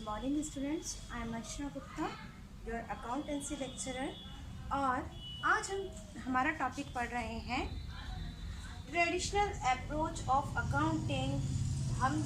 Morning students, I am Archana Gupta, your accountancy lecturer. और आज हम हमारा टॉपिक पढ़ रहे हैं ट्रेडिशनल अप्रोच ऑफ अकाउंटिंग। हम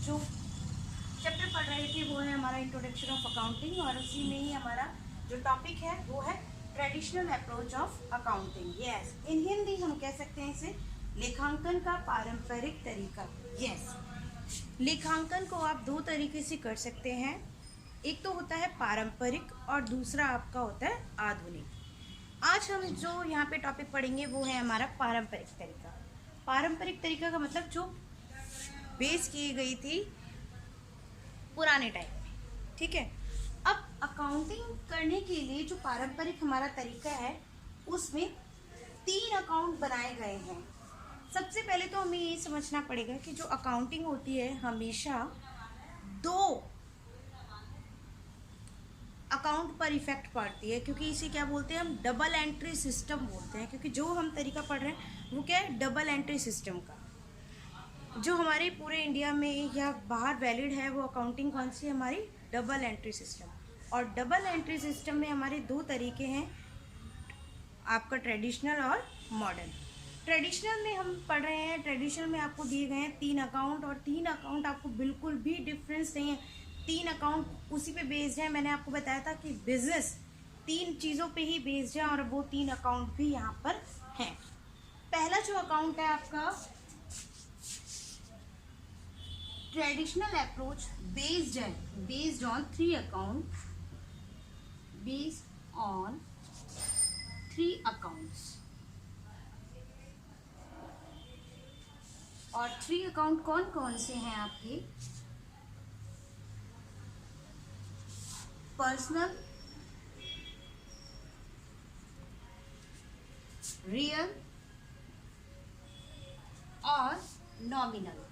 जो चैप्टर पढ़ रहे थे वो है हमारा इंट्रोडक्शन ऑफ अकाउंटिंग, और उसी में ही हमारा जो टॉपिक है वो है traditional approach of accounting. Yes, in Hindi हम कह सकते हैं इसे लेखांकन का पारंपरिक तरीका। यस, लेखांकन को आप दो तरीके से कर सकते हैं। एक तो होता है पारंपरिक और दूसरा आपका होता है आधुनिक। आज हम जो यहाँ पे टॉपिक पढ़ेंगे वो है हमारा पारंपरिक तरीका। पारंपरिक तरीका का मतलब जो बेस की गई थी पुराने टाइम में, ठीक है। अब अकाउंटिंग करने के लिए जो पारंपरिक हमारा तरीका है उसमें 3 अकाउंट बनाए गए हैं। सबसे पहले तो हमें ये समझना पड़ेगा कि जो अकाउंटिंग होती है हमेशा 2 अकाउंट पर इफेक्ट पड़ती है, क्योंकि इसे क्या बोलते हैं हम, डबल एंट्री सिस्टम बोलते हैं। क्योंकि जो हम तरीका पढ़ रहे हैं वो क्या है, डबल एंट्री सिस्टम का। जो हमारे पूरे इंडिया में या बाहर वैलिड है वो अकाउंटिंग कौन सी है, हमारी डबल एंट्री सिस्टम। और डबल एंट्री सिस्टम में हमारे 2 तरीके हैं, आपका ट्रेडिशनल और मॉडर्न। ट्रेडिशनल में हम पढ़ रहे हैं, ट्रेडिशनल में आपको दिए गए हैं 3 अकाउंट, और 3 अकाउंट आपको बिल्कुल भी डिफरेंस नहीं है। 3 अकाउंट उसी पे बेस्ड है। मैंने आपको बताया था कि बिजनेस 3 चीज़ों पे ही बेस्ड है, और वो 3 अकाउंट भी यहाँ पर हैं। पहला जो अकाउंट है आपका traditional approach based on 3 account, based on 3 accounts. और 3 अकाउंट कौन कौन से हैं आपके, पर्सनल, रियल और नॉमिनल।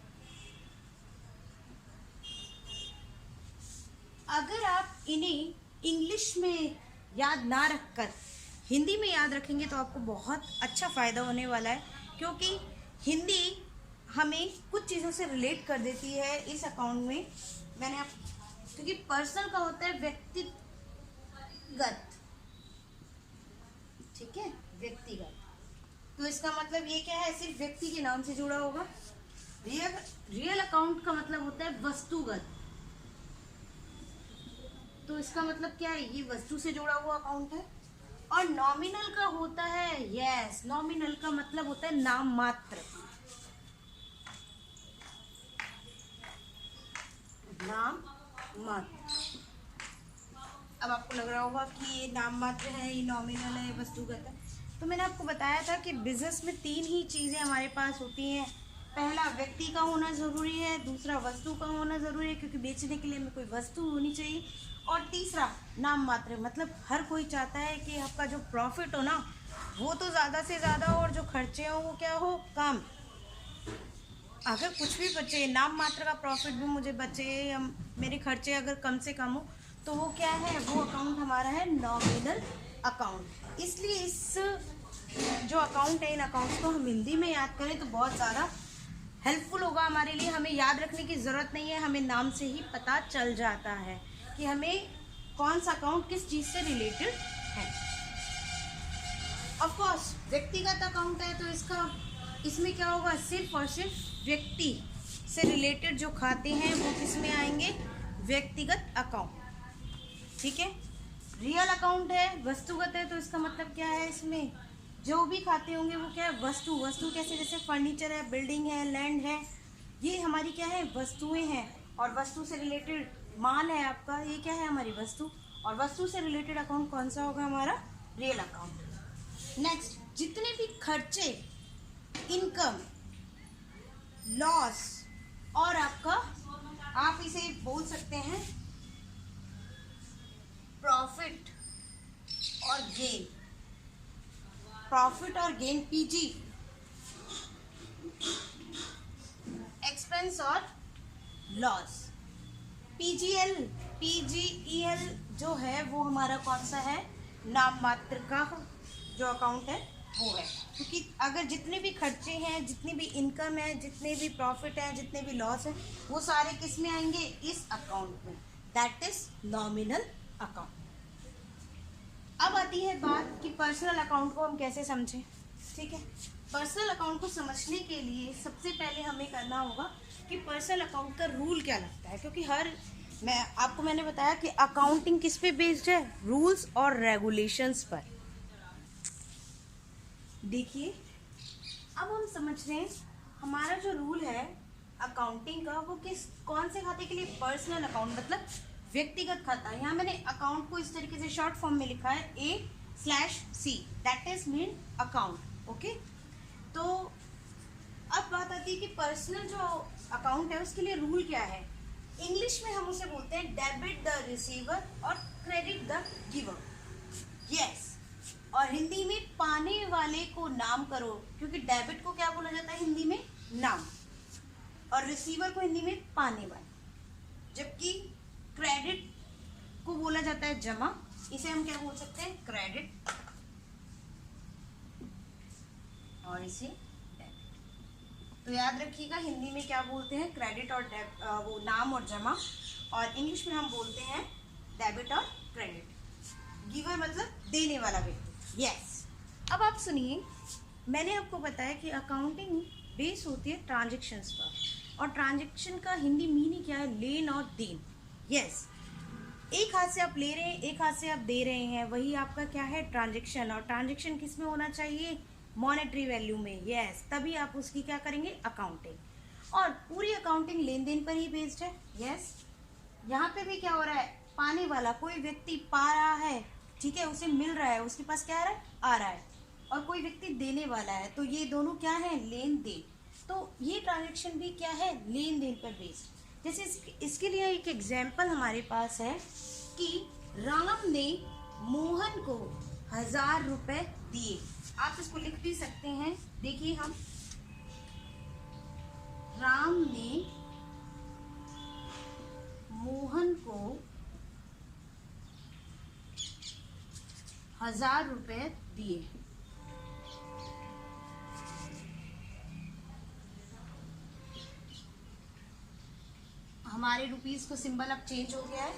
अगर आप इन्हें इंग्लिश में याद ना रखकर हिंदी में याद रखेंगे तो आपको बहुत अच्छा फ़ायदा होने वाला है, क्योंकि हिंदी हमें कुछ चीज़ों से रिलेट कर देती है इस अकाउंट में। मैंने आप, क्योंकि पर्सनल का होता है व्यक्तिगत, ठीक है, व्यक्तिगत। तो इसका मतलब ये क्या है, सिर्फ व्यक्ति के नाम से जुड़ा होगा। रियल अकाउंट का मतलब होता है वस्तुगत। तो इसका मतलब क्या है, ये वस्तु से जुड़ा हुआ अकाउंट है। और नॉमिनल का होता है, यस, नॉमिनल का मतलब होता है नाम मात्र। नाम मात्र। अब आपको लग रहा होगा कि ये नाम मात्र है, ये नॉमिनल है, वस्तुगत है। तो मैंने आपको बताया था कि बिजनेस में 3 ही चीज़ें हमारे पास होती हैं। पहला व्यक्ति का होना ज़रूरी है, दूसरा वस्तु का होना ज़रूरी है, क्योंकि बेचने के लिए हमें कोई वस्तु होनी चाहिए, और तीसरा नाम मात्र। मतलब हर कोई चाहता है कि आपका जो प्रॉफिट हो ना वो तो ज़्यादा से ज़्यादा, और जो खर्चे हो वो क्या हो, कम। अगर कुछ भी बचे, नाम मात्र का प्रॉफिट भी मुझे बचे या मेरे खर्चे अगर कम से कम हो, तो वो क्या है, वो अकाउंट हमारा है नॉमिनल अकाउंट। इसलिए इस जो अकाउंट है, इन अकाउंट्स को हम हिंदी में याद करें तो बहुत ज़्यादा हेल्पफुल होगा हमारे लिए। हमें याद रखने की ज़रूरत नहीं है, हमें नाम से ही पता चल जाता है कि हमें कौन सा अकाउंट किस चीज़ से रिलेटेड है। ऑफ कोर्स व्यक्तिगत अकाउंट है तो इसमें क्या होगा, सिर्फ और सिर्फ व्यक्ति से रिलेटेड जो खाते हैं वो किस में आएंगे, व्यक्तिगत अकाउंट, ठीक है। रियल अकाउंट है, वस्तुगत है, तो इसका मतलब क्या है, इसमें जो भी खाते होंगे वो क्या है, वस्तु कैसे, जैसे फर्नीचर है, बिल्डिंग है, लैंड है, ये हमारी क्या है, वस्तुएं हैं। और वस्तु से रिलेटेड माल है आपका, ये क्या है, हमारी वस्तु। और वस्तु से रिलेटेड अकाउंट कौन सा होगा, हमारा रियल अकाउंट। नेक्स्ट, जितने भी खर्चे, इनकम, लॉस, और आपका, आप इसे बोल सकते हैं प्रॉफिट और गेन। प्रॉफिट और गेन पीजी, एक्सपेंस और लॉस पीजीईएल जो है वो हमारा कौन सा है, नाम मात्र का जो अकाउंट है वो है। क्योंकि अगर जितने भी खर्चे हैं, जितनी भी इनकम है, जितने भी प्रॉफिट हैं, जितने भी लॉस हैं, वो सारे किस में आएंगे, इस अकाउंट में। That is nominal account. अब आती है बात कि पर्सनल अकाउंट को हम कैसे समझें। ठीक है, पर्सनल अकाउंट को समझने के लिए सबसे पहले हमें करना होगा कि पर्सनल अकाउंट का रूल क्या लगता है, क्योंकि मैंने बताया कि अकाउंटिंग किस पे बेस्ड है, रूल्स और रेगुलेशंस पर। देखिए, अब हम समझ रहे हैं हमारा जो रूल है अकाउंटिंग का वो कौन से खाते के लिए, पर्सनल अकाउंट मतलब व्यक्तिगत खाता। यहाँ मैंने अकाउंट को इस तरीके से शॉर्ट फॉर्म में लिखा है A/C, that is mean account. Okay, तो अब बात आती है कि पर्सनल जो अकाउंट है उसके लिए रूल क्या है। इंग्लिश में हम उसे बोलते हैं डेबिट द रिसीवर और क्रेडिट द गिवर। यस, और हिंदी में पाने वाले को नाम करो, क्योंकि डेबिट को क्या बोला जाता है हिंदी में, नाम, और रिसीवर को हिंदी में पाने वाला, जबकि क्रेडिट को बोला जाता है जमा। इसे हम क्या बोल सकते हैं, क्रेडिट, और इसे डेबिट। तो याद रखिएगा हिंदी में क्या बोलते हैं, क्रेडिट और वो नाम और जमा, और इंग्लिश में हम बोलते हैं डेबिट और क्रेडिट। गिवर मतलब देने वाला व्यक्ति। यस, अब आप सुनिए, मैंने आपको बताया कि अकाउंटिंग बेस होती है ट्रांजैक्शंस पर, और ट्रांजैक्शन का हिंदी मीनिंग क्या है, लेन और देन। यस, एक हाथ से आप ले रहे हैं, एक हाथ से आप दे रहे हैं, वही आपका क्या है, ट्रांजैक्शन। और ट्रांजैक्शन किस में होना चाहिए, मॉनेटरी वैल्यू में। यस, तभी आप उसकी क्या करेंगे, अकाउंटिंग। और पूरी अकाउंटिंग लेन देन पर ही बेस्ड है। यस, यहाँ पे भी क्या हो रहा है, पाने वाला कोई व्यक्ति पा रहा है, ठीक है, उसे मिल रहा है, उसके पास क्या आ रहा है, और कोई व्यक्ति देने वाला है, तो ये दोनों क्या है, लेन देन। तो ये ट्रांजैक्शन भी क्या है, लेन देन पर बेस्ड। जैसे इसके लिए एक एग्जाम्पल हमारे पास है कि राम ने मोहन को 1000 रुपए दिए। आप इसको लिख भी सकते हैं। देखिए, हम राम ने मोहन को 1000 रुपए दिए। हमारे रुपीस को सिंबल अब चेंज हो गया है,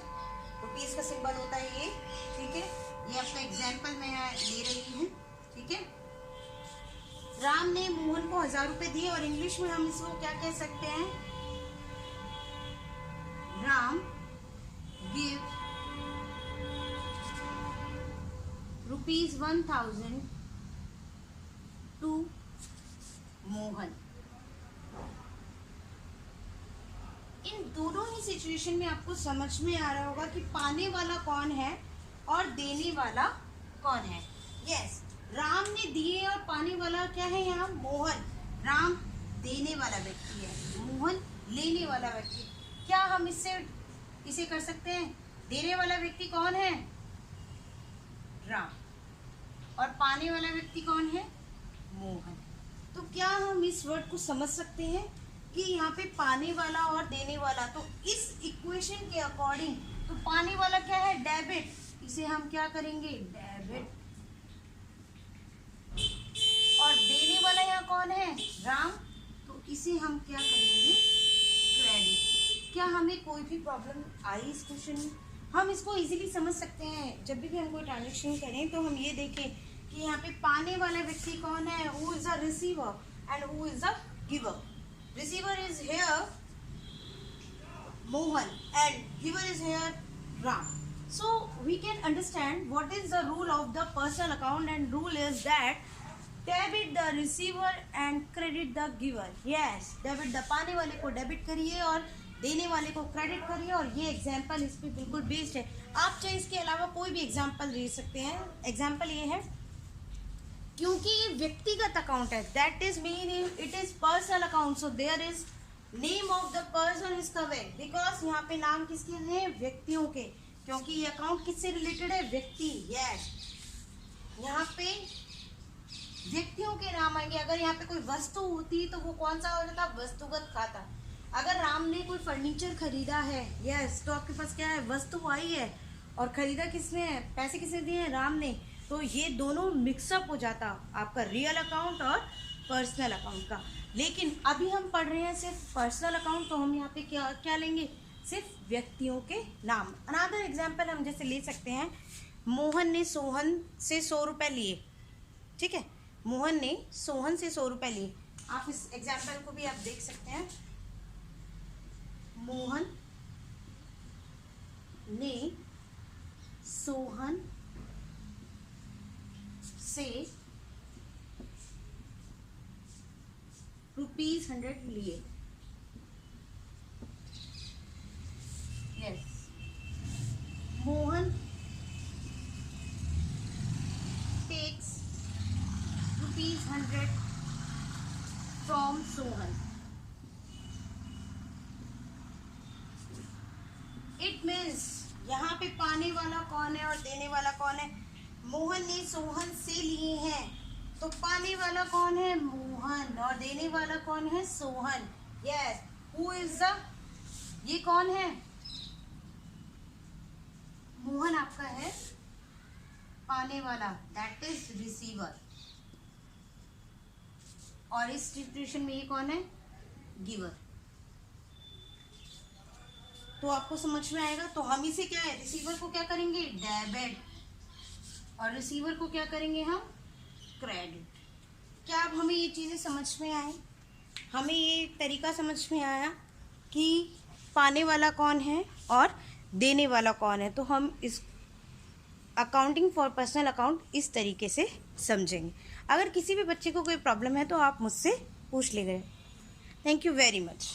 रुपीस का सिंबल होता है ये। ठीक है, ये अपना एग्जाम्पल मैं ले रही हूँ। ठीक है, राम ने मोहन को 1000 रुपए दिए, और इंग्लिश में हम इसको क्या कह सकते हैं, राम गिव ₹1000 टू मोहन। इन दोनों ही सिचुएशन में आपको समझ में आ रहा होगा कि पाने वाला कौन है और देने वाला कौन है। यस, राम ने दिए और पाने वाला क्या है यहाँ, मोहन। राम देने वाला व्यक्ति है, मोहन लेने वाला व्यक्ति। क्या हम इसे कर सकते हैं, देने वाला व्यक्ति कौन है, राम, और पाने वाला व्यक्ति कौन है, मोहन। तो क्या हम इस वर्ड को समझ सकते हैं कि यहाँ पे पाने वाला और देने वाला, तो इस इक्वेशन के अकॉर्डिंग तो पाने वाला क्या है, डेबिट, इसे हम क्या करेंगे, डेबिट, और देने वाला यहाँ कौन है, राम, तो इसे हम क्या करेंगे, क्रेडिट। क्या हमें कोई भी प्रॉब्लम आई इस क्वेश्चन में, हम इसको इजीली समझ सकते हैं। जब भी हम कोई ट्रांजेक्शन करें तो हम ये देखें कि यहाँ पे पाने वाला व्यक्ति कौन है, who is the receiver and who is the giver. Receiver is here Mohan and giver is here Ram. So we can understand what is the rule of the personal account, and rule is that debit the receiver and credit the giver. Yes, debit the पाने वाले को debit करिए और देने वाले को credit करिए, और ये एग्जाम्पल इस पर बिल्कुल बेस्ड है। आप चाहे इसके अलावा कोई भी एग्जाम्पल ले सकते हैं। एग्जाम्पल ये है क्योंकि ये व्यक्तिगत अकाउंट है, that is mean it is personal account, so there is name of the person is correct, because यहाँ पे नाम किसके हैं, व्यक्तियों के, क्योंकि ये अकाउंट किससे रिलेटेड है, व्यक्ति। यस, यहाँ पे व्यक्तियों के नाम आएंगे। अगर यहाँ पे कोई वस्तु होती तो वो कौन सा हो जाता, वस्तुगत खाता। अगर राम ने कोई फर्नीचर खरीदा है, यस, तो आपके पास क्या है, वस्तु आई है, और खरीदा किसने है, पैसे किसने दिए हैं, राम ने, तो ये दोनों मिक्सअप हो जाता आपका रियल अकाउंट और पर्सनल अकाउंट का। लेकिन अभी हम पढ़ रहे हैं सिर्फ पर्सनल अकाउंट, तो हम यहाँ पे क्या लेंगे, सिर्फ व्यक्तियों के नाम। अनदर एग्जाम्पल हम जैसे ले सकते हैं, मोहन ने सोहन से 100 रुपये लिए। ठीक है, मोहन ने सोहन से 100 रुपये लिए। आप इस एग्जाम्पल को भी आप देख सकते हैं। मोहन ने सोहन से ₹100 लिए। Yes, Mohan takes ₹100 from Sohan. It means यहाँ पे पाने वाला कौन है और देने वाला कौन है? मोहन ने सोहन से लिए हैं, तो पाने वाला कौन है? मोहन, और देने वाला कौन है? Sohan. Yes, who is the, ये कौन है? मोहन आपका है पाने वाला, दैट इज रिसीवर, और इस सिचुएशन में ये कौन है? गिवर। तो आपको समझ में आएगा। तो हम इसे क्या है, रिसीवर को क्या करेंगे? डेबिट, और रिसीवर को क्या करेंगे हम? क्रेडिट। क्या अब हमें ये चीज़ें समझ में आए? हमें ये तरीका समझ में आया कि पाने वाला कौन है और देने वाला कौन है। तो हम इस अकाउंटिंग फॉर पर्सनल अकाउंट इस तरीके से समझेंगे। अगर किसी भी बच्चे को कोई प्रॉब्लम है तो आप मुझसे पूछ लीजिए। Thank you very much.